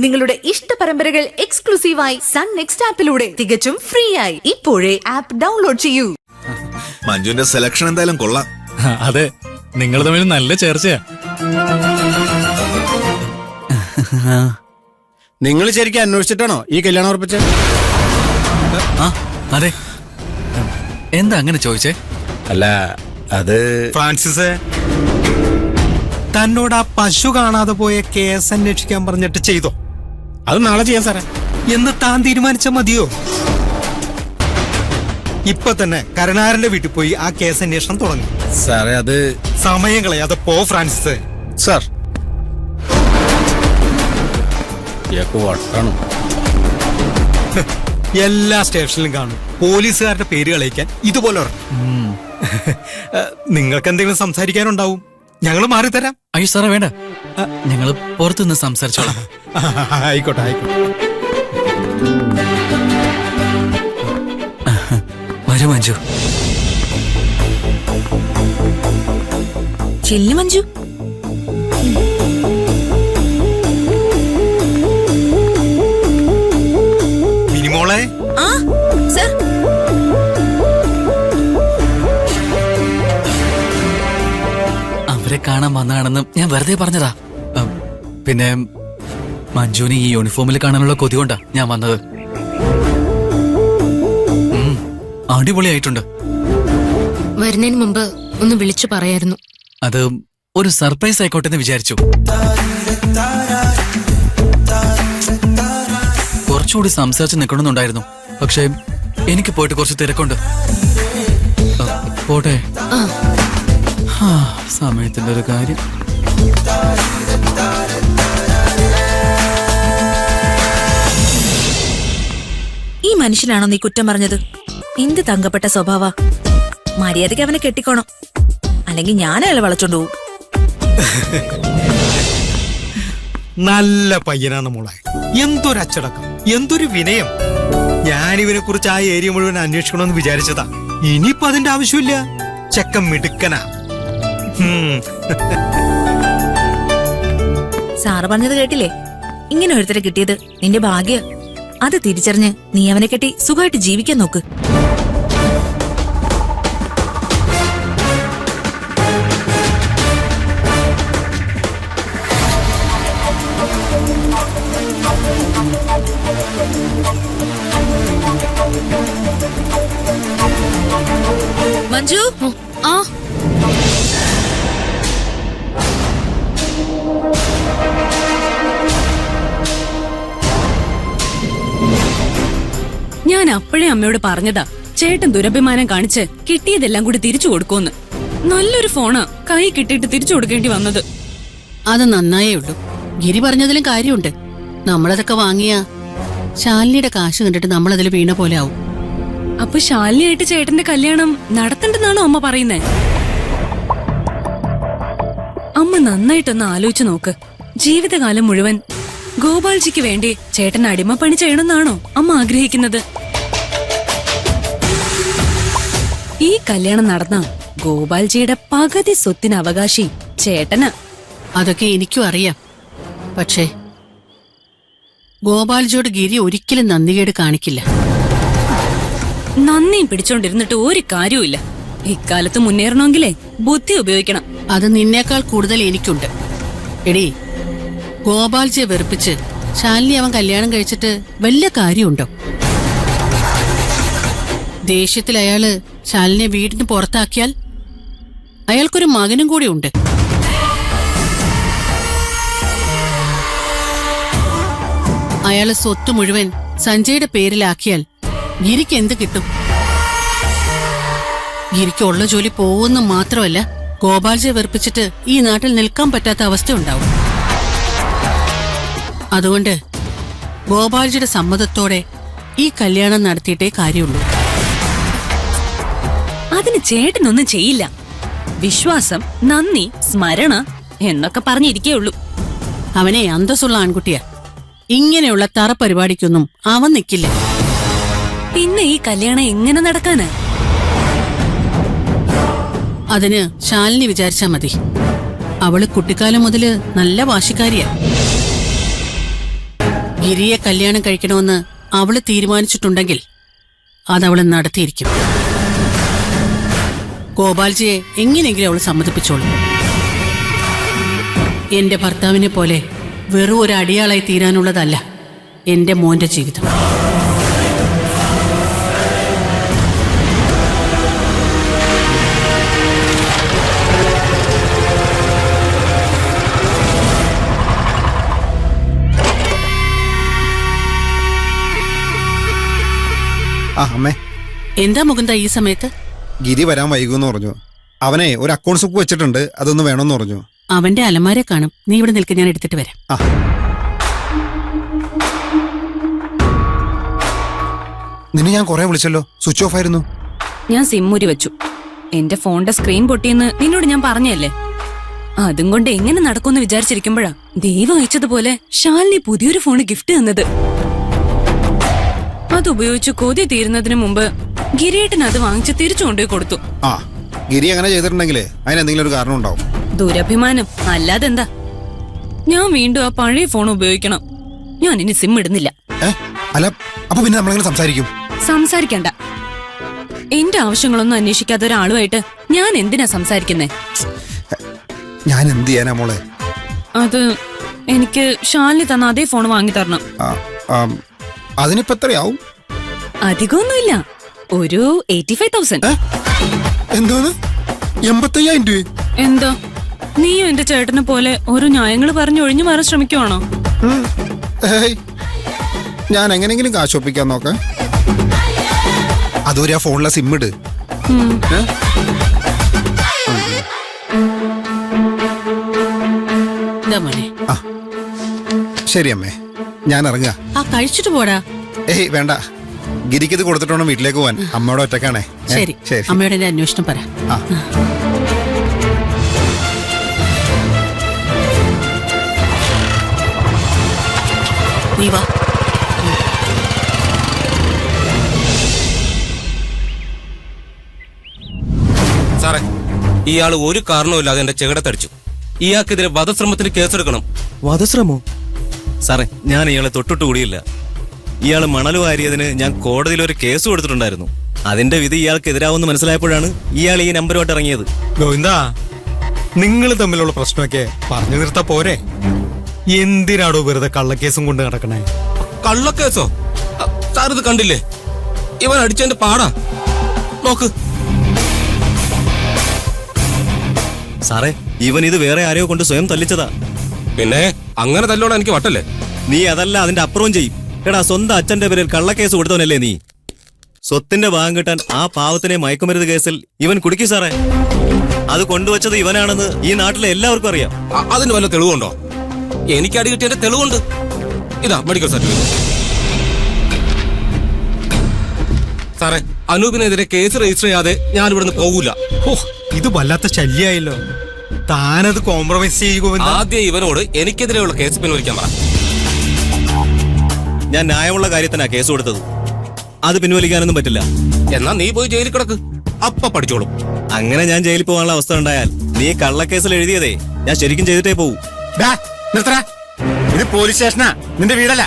നിങ്ങളുടെ ഇഷ്ട പരമ്പരകൾ എക്സ്ക്ലൂസീവായി സൺ നെക്സ്റ്റ് ആപ്പിലൂടെ തികച്ചും ഫ്രീ ആയി ഇപ്പോഴേ ആപ്പ് ഡൗൺലോഡ് ചെയ്യൂ. മഞ്ജുവിന്റെ സെലക്ഷൻ എന്തായാലും കൊള്ളാം. അതെ, നിങ്ങൾ തമ്മിൽ നല്ല ചേർച്ചയാ. നിങ്ങൾ ശരിക്കും അന്വേഷിച്ചിട്ടാണോ ഈ കല്യാണം ഉറപ്പിച്ചത്? അതെ, എന്താ അങ്ങനെ ചോദിച്ചേ? അല്ല, അത് ഫ്രാൻസിസ് തന്നോട് ആ പശു കാണാതെ പോയ കേസ് അന്വേഷിക്കാൻ പറഞ്ഞിട്ട് ചെയ്തോ? അത് നാളെ ചെയ്യാൻ സാറേ. എന്ന് താൻ തീരുമാനിച്ച മതിയോ? ഇപ്പൊ തന്നെ കരുണാകരന്റെ വീട്ടിൽ പോയി ആ കേസ് അന്വേഷണം തുടങ്ങി. സാറേ, അത് സമയം കളയാതെ പോ ഫ്രാൻസിസ്. സാർ വട്ടണം. എല്ലാ സ്റ്റേഷനിലും കാണും പോലീസുകാരുടെ പേര് കളയിക്കാൻ ഇതുപോലെ നിങ്ങൾക്ക് എന്തെങ്കിലും സംസാരിക്കാനുണ്ടാവും, ഞങ്ങൾ മാറിത്തരാം. അയ്യോ സാറേ, വേണ്ട, ഞങ്ങള് പുറത്തുനിന്ന് സംസാരിച്ചോളാം. ആയിക്കോട്ടെ ആയിക്കോട്ടെ. വരൂ മഞ്ജു. ചെല്ലു മഞ്ജു. മിനിമോളെ. സർ, അവരെ കാണാൻ വന്നതാണെന്ന് ഞാൻ വെറുതെ പറഞ്ഞതാ. പിന്നെ മഞ്ജുവിനെ ഈ യൂണിഫോമിൽ കാണാനുള്ള കൊതി കൊണ്ടാ ഞാൻ വന്നത്. അടിപൊളിയായിട്ടുണ്ട്. വരുന്നതിന് മുമ്പ് ഒന്ന് വിളിച്ചു പറയായിരുന്നു. അത് ഒരു സർപ്രൈസ് ആയിക്കോട്ടെ എന്ന് വിചാരിച്ചു. കുറച്ചുകൂടി സംസാരിച്ച് നിൽക്കണമെന്നുണ്ടായിരുന്നു, പക്ഷെ എനിക്ക് പോയിട്ട് കുറച്ച് തിരക്കുണ്ട്. പോട്ടെ. സമയത്തിന്റെ ഒരു കാര്യം. ഈ മനുഷ്യനാണോ നീ കുറ്റം പറഞ്ഞത്? എന്ത് തങ്കപ്പെട്ട സ്വഭാവ. മര്യാദയ്ക്ക് അവനെ കെട്ടിക്കോണം, അല്ലെങ്കിൽ ഞാൻ അയാളെ വളച്ചോണ്ട് പോവും. നല്ല പയ്യനാണ് മോളെ. എന്തൊരു അച്ചടക്കം, എന്തൊരു വിനയം. ഞാനിവനെ കുറിച്ച് ആ ഏരിയ മുഴുവൻ അന്വേഷിക്കണമെന്ന് വിചാരിച്ചതാ. ഇനിയിപ്പോ അതിന്റെ ആവശ്യമില്ല. ചെക്കൻ മിടുക്കനാ. സാറ് പറഞ്ഞത് കേട്ടില്ലേ? ഇങ്ങനെ ഒരുത്തരെ കിട്ടിയത് നിന്റെ ഭാഗ്യ. അത് തിരിച്ചറിഞ്ഞ് നീ അവനെ കെട്ടി സുഖമായിട്ട് ജീവിക്കാൻ നോക്ക്. മഞ്ജു. ആ ഞാൻ അപ്പോഴേ അമ്മയോട് പറഞ്ഞതാ, ചേട്ടൻ ദുരഭിമാനം കാണിച്ച് കിട്ടിയതെല്ലാം കൂടി തിരിച്ചു കൊടുക്കുമെന്ന്. നല്ലൊരു ഫോണാ കൈ കിട്ടിയിട്ട് തിരിച്ചു കൊടുക്കേണ്ടി വന്നത്. അത് നന്നായേ ഉള്ളൂ. ഗിരി പറഞ്ഞതിലും കാര്യമുണ്ട്. നമ്മളതൊക്കെ വാങ്ങിയ ശാലിനിയുടെ കാശ് കണ്ടിട്ട് നമ്മളതിൽ വീണ പോലെ ആവും. അപ്പൊ ശാലിനിയായിട്ട് ചേട്ടന്റെ കല്യാണം നടത്തണ്ടെന്നാണോ അമ്മ പറയുന്നേ? അമ്മ നന്നായിട്ടൊന്ന് ആലോചിച്ചു നോക്ക്. ജീവിതകാലം മുഴുവൻ ഗോപാൽജിക്ക് വേണ്ടി ചേട്ടൻ അടിമപ്പണി ചെയ്യണമെന്നാണോ അമ്മ ആഗ്രഹിക്കുന്നത്? ഈ കല്യാണം നടന്ന ഗോപാൽജിയുടെ പകുതി സ്വത്തിന് അവകാശി ചേട്ടന്. അതൊക്കെ എനിക്കും അറിയാം. പക്ഷേ ഗോപാൽജിയോട് ഗിരി ഒരിക്കലും നന്ദികേട് കാണിക്കില്ല. നന്ദിയും പിടിച്ചോണ്ടിരുന്നിട്ട് ഒരു കാര്യവുമില്ല. ഇക്കാലത്ത് മുന്നേറണമെങ്കിലേ ബുദ്ധി ഉപയോഗിക്കണം. അത് നിന്നേക്കാൾ കൂടുതൽ എനിക്കുണ്ട്. എടീ, ഗോപാൽജിയെ വെറുപ്പിച്ച് ശാലിനി അവൻ കല്യാണം കഴിച്ചിട്ട് വല്ല കാര്യമുണ്ടോ? ദേഷ്യത്തിൽ അയാള് ശാലിനിയെ വീടിന് പുറത്താക്കിയാൽ അയാൾക്കൊരു മകനും കൂടി ഉണ്ട്. അയാള് സ്വത്ത് മുഴുവൻ സഞ്ജയുടെ പേരിലാക്കിയാൽ ഗിരിക്ക് എന്ത് കിട്ടും? ഗിരിക്കുള്ള ജോലി പോകുന്ന മാത്രമല്ല, ഗോപാൽജിയെ വെറുപ്പിച്ചിട്ട് ഈ നാട്ടിൽ നിൽക്കാൻ പറ്റാത്ത അവസ്ഥ ഉണ്ടാവും. അതുകൊണ്ട് ഗോപാൽജിയുടെ സമ്മതത്തോടെ ഈ കല്യാണം നടത്തിയിട്ടേ കാര്യമുള്ളൂ. അതിന് ചേട്ടനൊന്നും ചെയ്യില്ല. വിശ്വാസം, നന്ദി, സ്മരണ എന്നൊക്കെ പറഞ്ഞിരിക്കേ ഉള്ളൂ. അവനെ അന്തസ്സുള്ള ആൺകുട്ടിയാ. ഇങ്ങനെയുള്ള തറ പരിപാടിക്കൊന്നും അവൻ നിൽക്കില്ല. പിന്നെ ഈ കല്യാണം എങ്ങനെ നടക്കാന്? അതിന് ശാലിനി വിചാരിച്ചാ മതി. അവള് കുട്ടിക്കാലം മുതല് നല്ല വാശിക്കാരിയാ. ഗിരിയെ കല്യാണം കഴിക്കണമെന്ന് അവള് തീരുമാനിച്ചിട്ടുണ്ടെങ്കിൽ അതവള് നടത്തിയിരിക്കും. ഗോപാൽജിയെ എങ്ങനെയെങ്കിലും അവള് സമ്മതിപ്പിച്ചോളൂ. എന്റെ ഭർത്താവിനെ പോലെ വെറും ഒരു അടിയാളായി തീരാനുള്ളതല്ല എന്റെ മോന്റെ ജീവിതം. ആ അമ്മേ, എന്താ മുകുന്ദ ഈ സമയത്ത്? ഗിരി വരാൻ വൈകുമെന്ന് പറഞ്ഞു. അവനെ ഒരു അക്കൗണ്ട് ബുക്ക് വെച്ചിട്ടുണ്ട്, അതൊന്ന് വേണമെന്ന് പറഞ്ഞു. അവന്റെ അലമാരെ കാണും. നീ ഇവിടെ നിൽക്ക്, ഞാൻ എടുത്തിട്ട് വരാം. ആ നിന്നെ ഞാൻ കുറെ വിളിച്ചല്ലോ, സ്വിച്ച് ഓഫ് ആയിരുന്നു. ഞാൻ സിമ്മൂരി വെച്ചു. എന്റെ ഫോണിന്റെ സ്ക്രീൻ പൊട്ടിയെന്ന് നിന്നോട് ഞാൻ പറഞ്ഞല്ലേ. അതും കൊണ്ട് എങ്ങനെ നടക്കുമെന്ന് വിചാരിച്ചിരിക്കുമ്പോഴാ ദൈവം അയച്ചതുപോലെ ശാലിനി പുതിയൊരു ഫോണ് ഗിഫ്റ്റ് തന്നത്. അതുപയോഗിച്ച് കൊതി തീരുന്നതിന് മുമ്പ് ഗിരിയേട്ടൻ അത് വാങ്ങിച്ച് തിരിച്ചു കൊണ്ടുപോയി കൊടുത്തു. ആ ഗിരി അങ്ങനെ ചെയ്തിട്ടുണ്ടെങ്കിലേ അതിനെന്തെങ്കിലും ഒരു കാരണം ഉണ്ടാവും. ദുരഭിമാനം അല്ലാതെന്താ. ഞാൻ വീണ്ടും ആ പഴയ ഫോൺ ഉപയോഗിക്കണം. ഞാൻ ഇനി സിം ഇടുന്നില്ല. അല്ല, അപ്പൊ പിന്നെ നമ്മളെങ്ങനെ സംസാരിക്കും? സംസാരിക്കണ്ട. എന്റെ ആവശ്യങ്ങളൊന്നും അന്വേഷിക്കാത്ത ഒരാളുമായിട്ട് ഞാൻ എന്തിനാ സംസാരിക്കുന്നേ? ഞാൻ എന്ത് ചെയ്യാനാ മോളെ? അത് എനിക്ക് ശാലിനി തന്ന അതേ ഫോൺ വാങ്ങി തരണം. അതിനിപ്പോ എത്രയാവും? അധികമൊന്നുമില്ല, ഒരു 85,000. എന്തോന്ന്? 85,000 രൂപ? എന്താ നീയും എന്റെ ചേട്ടനെ പോലെ ഓരോ ന്യായങ്ങൾ പറഞ്ഞ് ഒഴിഞ്ഞു മാറാൻ ശ്രമിക്കുവാണോ? ഞാൻ എങ്ങനെങ്കിലും കാശ് ഒപ്പിക്കാൻ നോക്കാം. അതൊരു ആ ഫോണിലെ സിം ഇട്. മോനെ, ശരി അമ്മേ, ഞാൻ ഇറങ്ങാ. ആ കഴിച്ചിട്ട് പോടാ. ഏയ് വേണ്ട, ഗിരിക്ക് ഇത് കൊടുത്തിട്ട് വേണം വീട്ടിലേക്ക് പോവാൻ. അമ്മയോട് ഒറ്റക്കാണേ. ശരി, ശരി. അമ്മയോട് എന്റെ അന്വേഷണം പറ. ആ നീ വാ. സാറേ, ഇയാൾ ഒരു കാരണവുമില്ലാതെ എന്റെ ചെകിടത്തടിച്ചു. ഇയാൾക്കെതിരെ വധശ്രമത്തിന് കേസെടുക്കണം. വധശ്രമോ? സാറേ, ഞാൻ ഇയാളെ തൊട്ടിട്ട് കൂടിയില്ല. ഇയാൾ മണൽ വാരിയതിന് ഞാൻ കോടതിയിൽ ഒരു കേസ് കൊടുത്തിട്ടുണ്ടായിരുന്നു. അതിന്റെ വിധി ഇയാൾക്കെതിരാവെന്ന് മനസ്സിലായപ്പോഴാണ് ഇയാൾ ഈ നമ്പറുമായിട്ട് ഇറങ്ങിയത്. ഗോവിന്ദ, നിങ്ങൾ തമ്മിലുള്ള പ്രശ്നമൊക്കെ പറഞ്ഞു നിർത്താ പോരെ? എന്തിനാടോ വെറുതെ കള്ളക്കേസും കൊണ്ട് നടക്കണേ? കള്ളക്കേസോ? സാർ ഇത് കണ്ടില്ലേ? ഇവൻ അടിച്ചതിന്റെ പാടാ നോക്ക്. സാറേ, ഇവൻ ഇത് വേറെ ആരെയോ കൊണ്ട് സ്വയം തല്ലിച്ചതാ. പിന്നെ അങ്ങനെ തല്ലോടാ എനിക്ക് വട്ടല്ലേ? നീ അതല്ല, അതിന്റെ അപ്പുറവും ചെയ്യും. എടാ, സ്വന്തം അച്ഛന്റെ പേരിൽ കള്ളക്കേസ് കൊടുത്തവനല്ലേ നീ? സ്വത്തിന്റെ ഭാഗം കിട്ടാൻ ആ പാവത്തിനെ മയക്കുമരുന്ന് കേസിൽ ഇവൻ കുടുക്കി സാറേ. അത് കൊണ്ടുവച്ചത് ഇവനാണെന്ന് ഈ നാട്ടിലെ എല്ലാവർക്കും അറിയാം. അതിന് വല്ല തെളിവുണ്ടോ? എനിക്ക് അടി കിട്ടിയതിന്റെ തെളിവുണ്ട്. ഇതാ മെഡിക്കൽ സർട്ടിഫിക്കറ്റ്. സാറേ, അനൂപിനെതിരെ കേസ് രജിസ്റ്റർ ചെയ്യാതെ ഞാൻ ഇവിടുന്ന് പോകൂല. ഓ, ഇത് വല്ലാത്ത ശല്യായല്ലോ. താനത് കോംപ്രമൈസ് ചെയ്യുക. ആദ്യം ഇവനോട് എനിക്കെതിരെയുള്ള കേസ് പിൻവലിക്കാൻ പറ. ഞാൻ ന്യായമുള്ള കാര്യത്തിനാ കേസ് കൊടുത്തത്. അത് പിൻവലിക്കാനൊന്നും പറ്റില്ല. എന്നാ നീ പോയി ജയിലിൽ കിടക്ക്, അപ്പ പഠിച്ചോളും. അങ്ങനെ ഞാൻ ജയിലിൽ പോകാനുള്ള അവസ്ഥ ഉണ്ടായാൽ നീ കള്ളക്കേസിൽ എഴുതിയതേ ഞാൻ ശരിക്കും ചെയ്തിട്ടേ പോവൂ. നിർത്തടാ, ഇത് പോലീസ് സ്റ്റേഷനാ, നിന്റെ വീടല്ല.